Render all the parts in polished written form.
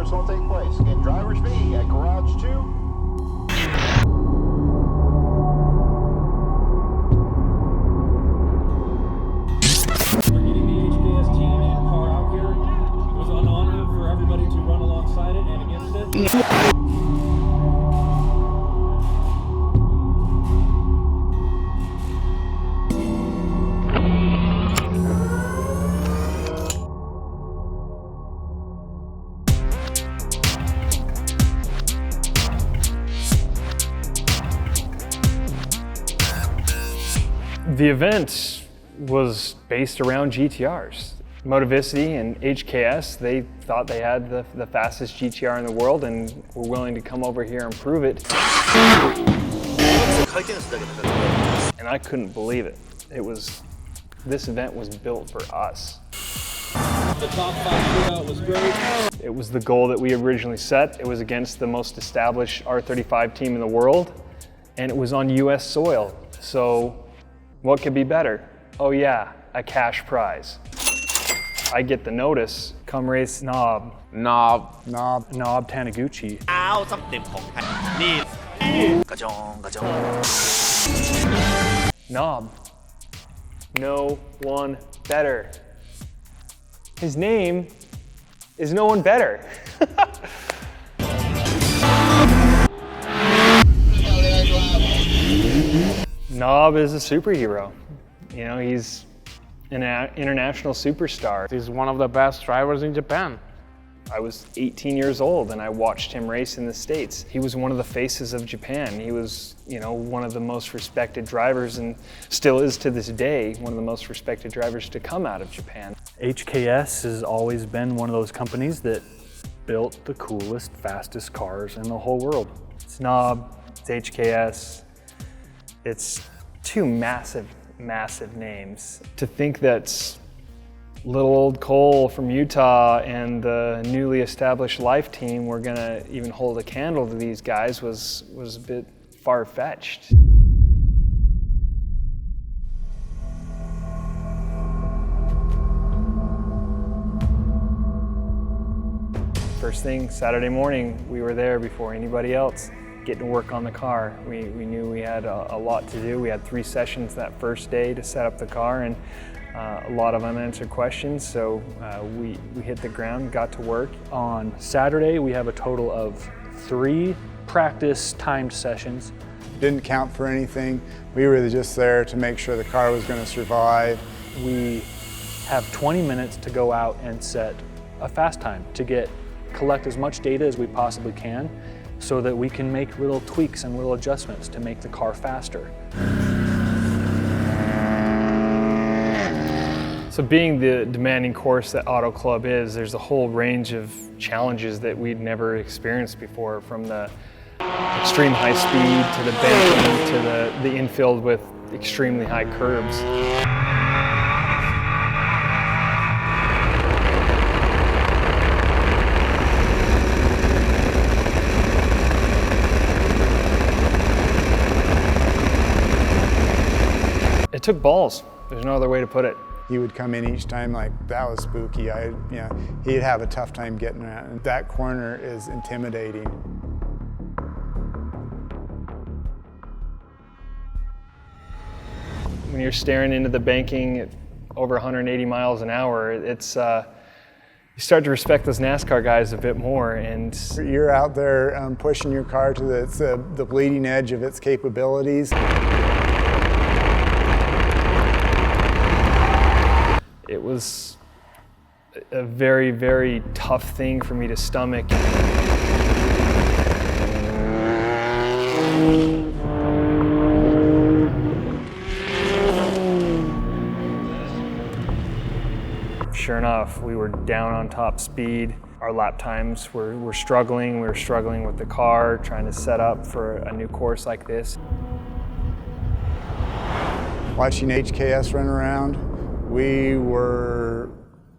service will take place in driver's B at Garage 2. We're getting the HKS team and car out here. It was an honor for everybody to run alongside it and against it. The event was based around GTRs. Motivicity and HKS, they thought they had the fastest GTR in the world and were willing to come over here and prove it. And I couldn't believe it. This event was built for us. The top 5 shootout was great. It was the goal that we originally set. It was against the most established R35 team in the world, and it was on US soil. So what could be better? Oh yeah, a cash prize. I get the notice, come race N.O.B. N.O.B. Taniguchi. N.O.B. No one better. His name is no one better. N.O.B. is a superhero. You know, he's an international superstar. He's one of the best drivers in Japan. I was 18 years old and I watched him race in the States. He was one of the faces of Japan. He was, you know, one of the most respected drivers and still is to this day, one of the most respected drivers to come out of Japan. HKS has always been one of those companies that built the coolest, fastest cars in the whole world. It's N.O.B., it's HKS, it's two massive names. To think that little old Cole from Utah and the newly established LYFE team were gonna even hold a candle to these guys was a bit far-fetched. First thing, Saturday morning, we were there before anybody else, getting to work on the car. We knew we had a lot to do. We had 3 sessions that first day to set up the car and a lot of unanswered questions, so we hit the ground, got to work. On Saturday, we have a total of 3 practice timed sessions. Didn't count for anything. We were just there to make sure the car was going to survive. We have 20 minutes to go out and set a fast time to collect as much data as we possibly can so that we can make little tweaks and little adjustments to make the car faster. So being the demanding course that Auto Club is, there's a whole range of challenges that we'd never experienced before, from the extreme high speed to the banking to the infield with extremely high curbs. It took balls. There's no other way to put it. He would come in each time like, that was spooky. He'd have a tough time getting around. And that corner is intimidating. When you're staring into the banking at over 180 miles an hour, it's you start to respect those NASCAR guys a bit more. And you're out there pushing your car to the bleeding edge of its capabilities. It was a very, very tough thing for me to stomach. Sure enough, we were down on top speed. Our lap times were struggling. We were struggling with the car, trying to set up for a new course like this. Watching HKS run around, we were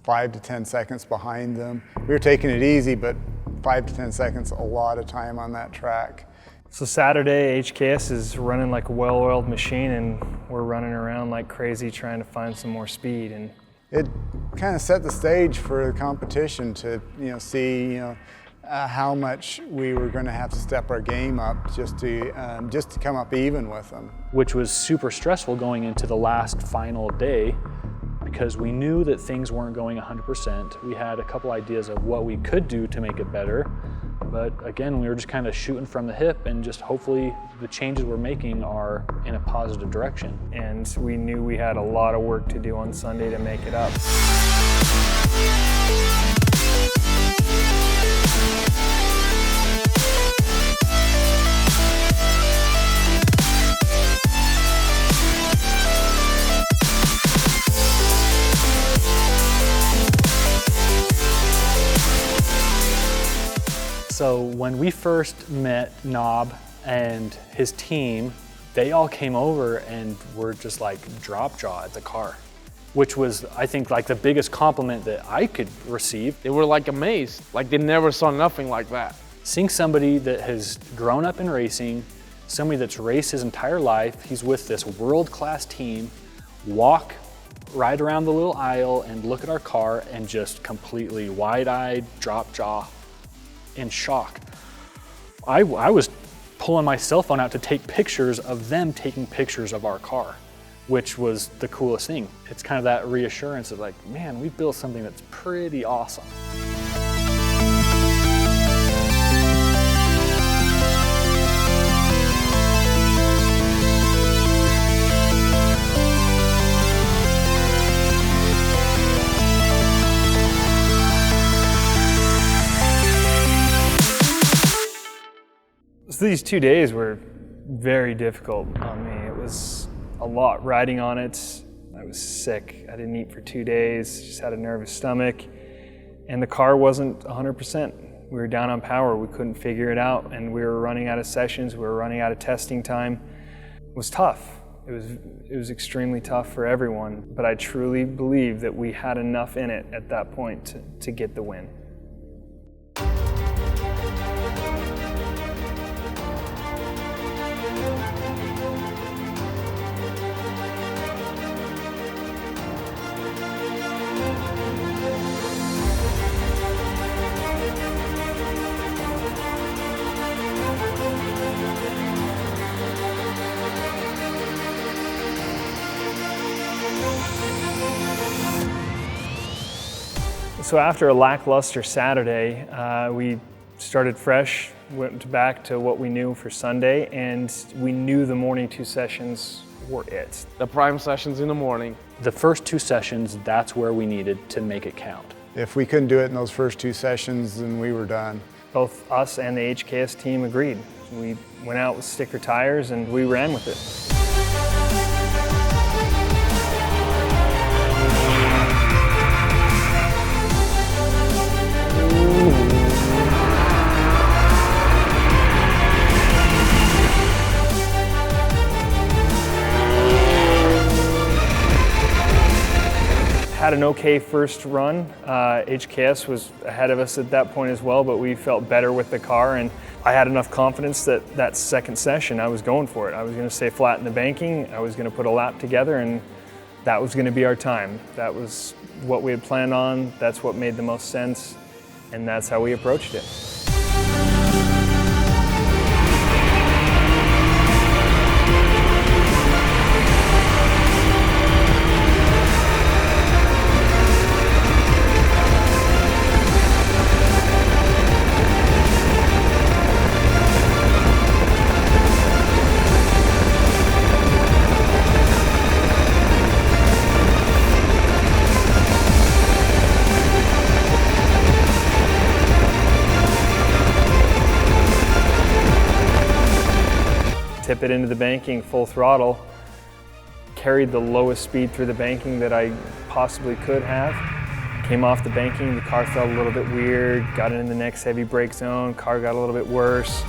5 to 10 seconds behind them. We were taking it easy, but 5 to 10 seconds, a lot of time on that track. So Saturday, HKS is running like a well-oiled machine, and we're running around like crazy trying to find some more speed. And it kind of set the stage for the competition to see how much we were going to have to step our game up just to come up even with them. Which was super stressful going into the last final day because we knew that things weren't going 100%. We had a couple ideas of what we could do to make it better, but again, we were just kind of shooting from the hip and just hopefully the changes we're making are in a positive direction. And we knew we had a lot of work to do on Sunday to make it up. So when we first met N.O.B and his team, they all came over and were just like drop jaw at the car, which was, I think, like the biggest compliment that I could receive. They were like amazed, like they never saw nothing like that. Seeing somebody that has grown up in racing, somebody that's raced his entire life, he's with this world-class team, ride around the little aisle and look at our car and just completely wide-eyed, drop jaw, in shock. I was pulling my cell phone out to take pictures of them taking pictures of our car, which was the coolest thing. It's kind of that reassurance of like, man, we built something that's pretty awesome. So these 2 days were very difficult on me. It was a lot riding on it. I was sick. I didn't eat for 2 days, just had a nervous stomach. And the car wasn't 100%. We were down on power. We couldn't figure it out. And we were running out of sessions. We were running out of testing time. It was tough. It was extremely tough for everyone. But I truly believe that we had enough in it at that point to get the win. So after a lackluster Saturday, we started fresh, went back to what we knew for Sunday, and we knew the morning 2 sessions were it. The prime sessions in the morning. The first 2 sessions, that's where we needed to make it count. If we couldn't do it in those first 2 sessions, then we were done. Both us and the HKS team agreed. We went out with sticker tires and we ran with it. Had an okay first run. HKS was ahead of us at that point as well, but we felt better with the car, and I had enough confidence that that second session I was going for it. I was going to stay flat in the banking, I was going to put a lap together, and that was going to be our time. That was what we had planned on, that's what made the most sense, and that's how we approached it. Tip it into the banking full throttle, carried the lowest speed through the banking that I possibly could have. Came off the banking, the car felt a little bit weird, got into the next heavy brake zone, car got a little bit worse.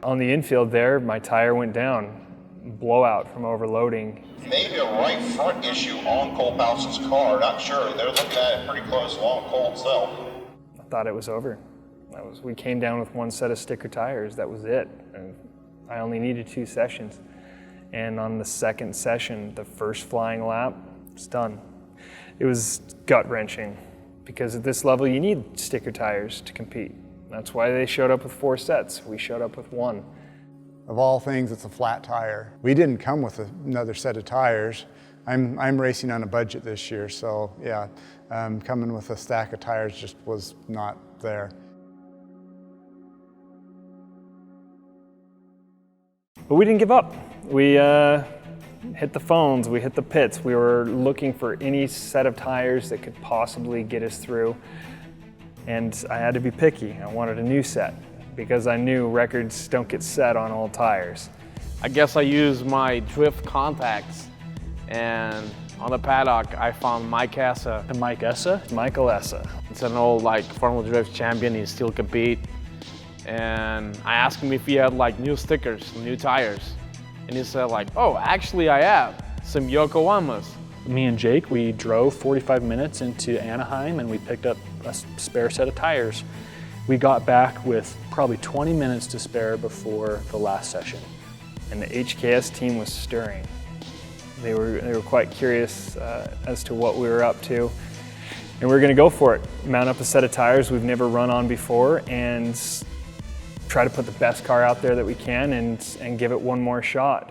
On the infield there, my tire went down, blowout from overloading. Maybe a right front issue on Cole Bouse's car, not sure. They're looking at it pretty close along Cole himself. I thought it was over. We came down with 1 set of sticker tires, that was it. And I only needed 2 sessions. And on the second session, the first flying lap, it's done. It was gut-wrenching because at this level you need sticker tires to compete. That's why they showed up with 4 sets. We showed up with 1. Of all things, it's a flat tire. We didn't come with another set of tires. I'm racing on a budget this year, so yeah, coming with a stack of tires just was not there. But we didn't give up. We hit the phones, we hit the pits. We were looking for any set of tires that could possibly get us through. And I had to be picky. I wanted a new set because I knew records don't get set on old tires. I guess I used my drift contacts, and on the paddock I found Mike Essa. And Mike Essa? Michael Essa. It's an old Formula Drift champion, he still compete. And I asked him if he had new stickers, new tires. And he said oh, actually I have some Yokohamas. Me and Jake, we drove 45 minutes into Anaheim and we picked up a spare set of tires. We got back with probably 20 minutes to spare before the last session. And the HKS team was stirring. They were quite curious as to what we were up to. And we were gonna go for it. Mount up a set of tires we've never run on before and try to put the best car out there that we can and give it one more shot.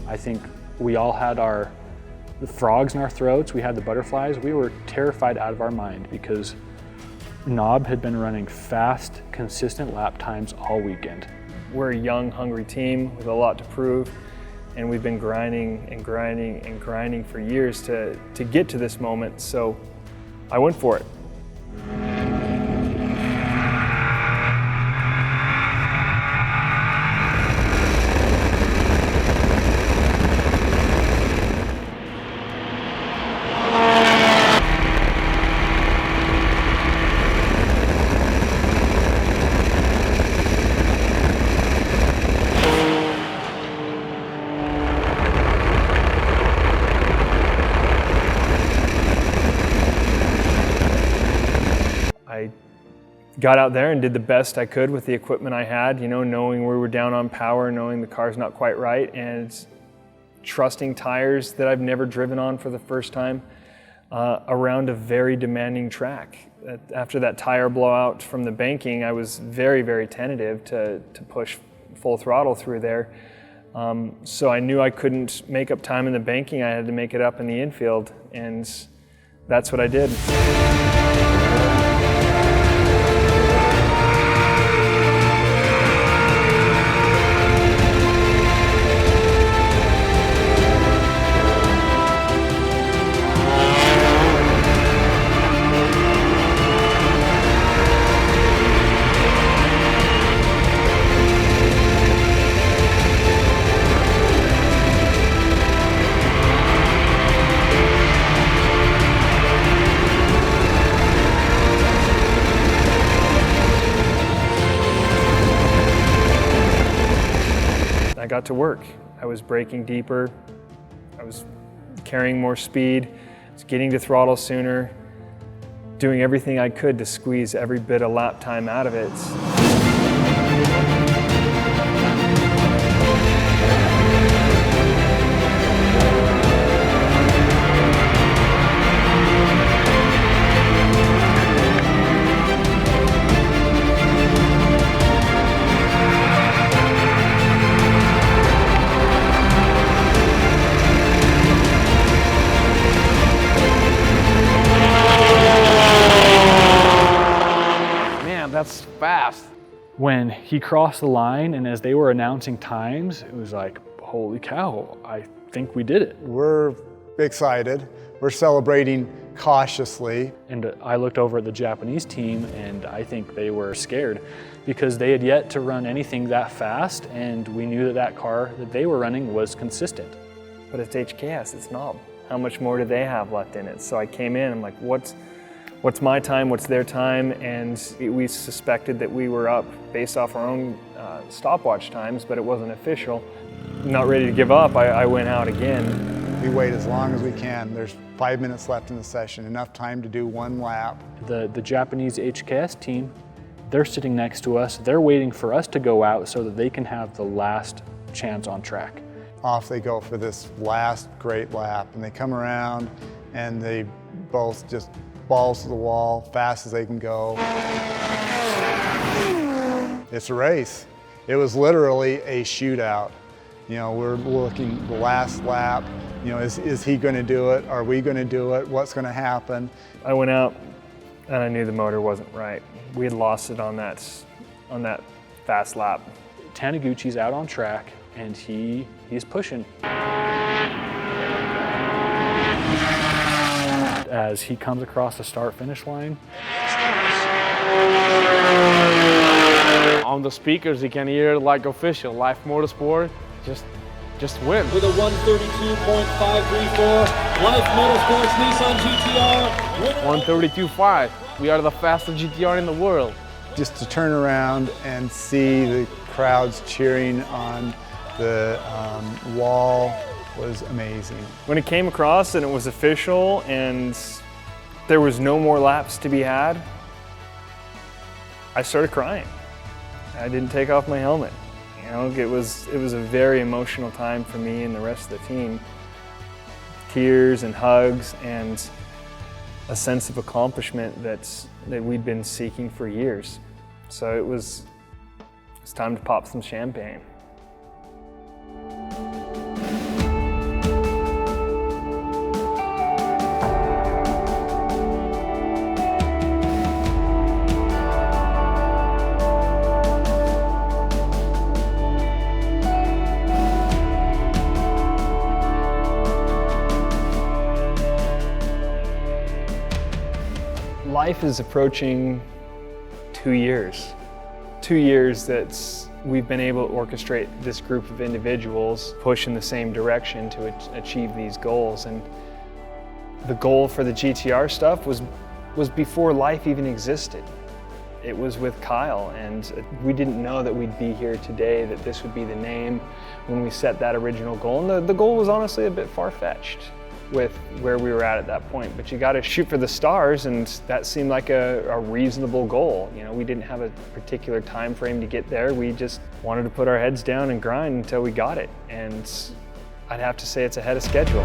I think we all had the frogs in our throats, we had the butterflies. We were terrified out of our mind because N.O.B had been running fast, consistent lap times all weekend. We're a young, hungry team with a lot to prove, and we've been grinding and grinding and grinding for years to get to this moment, so I went for it. I got out there and did the best I could with the equipment I had, knowing we were down on power, knowing the car's not quite right, and trusting tires that I've never driven on for the first time around a very demanding track. After that tire blowout from the banking, I was very, very tentative to push full throttle through there. So I knew I couldn't make up time in the banking, I had to make it up in the infield, and that's what I did. I got to work. I was braking deeper, I was carrying more speed, I was getting to throttle sooner, doing everything I could to squeeze every bit of lap time out of it. That's fast. When he crossed the line and as they were announcing times, it was like, holy cow, I think we did it. We're excited. We're celebrating cautiously. And I looked over at the Japanese team and I think they were scared because they had yet to run anything that fast, and we knew that that car that they were running was consistent. But it's HKS, it's N.O.B. How much more do they have left in it? So I came in, I'm like, what's what's my time, what's their time, and we suspected that we were up based off our own stopwatch times, but it wasn't official. Not ready to give up, I went out again. We wait as long as we can. There's 5 minutes left in the session, enough time to do one lap. The Japanese HKS team, they're sitting next to us. They're waiting for us to go out so that they can have the last chance on track. Off they go for this last great lap, and they come around and they both just balls to the wall, fast as they can go. It's a race. It was literally a shootout. You know, we're looking the last lap, you know, is he gonna do it? Are we gonna do it? What's gonna happen? I went out and I knew the motor wasn't right. We had lost it on that fast lap. Taniguchi's out on track and he's pushing. As he comes across the start-finish line. On the speakers, you can hear like official LYFE Motorsport, just win. With a 132.534, LYFE Motorsport's Nissan GT-R. 132.5. We are the fastest GT-R in the world. Just to turn around and see the crowds cheering on the wall was amazing. When it came across and it was official and there was no more laps to be had, I started crying. I didn't take off my helmet. You know, it was a very emotional time for me and the rest of the team. Tears and hugs and a sense of accomplishment that we'd been seeking for years. So it's time to pop some champagne. LYFE is approaching 2 years. 2 years that we've been able to orchestrate this group of individuals push in the same direction to achieve these goals. And the goal for the GT-R stuff was before LYFE even existed. It was with Kyle, and we didn't know that we'd be here today, that this would be the name when we set that original goal. And the goal was honestly a bit far-fetched with where we were at that point, but you got to shoot for the stars, and that seemed like a reasonable goal. You know, we didn't have a particular time frame to get there. We just wanted to put our heads down and grind until we got it, and I'd have to say it's ahead of schedule.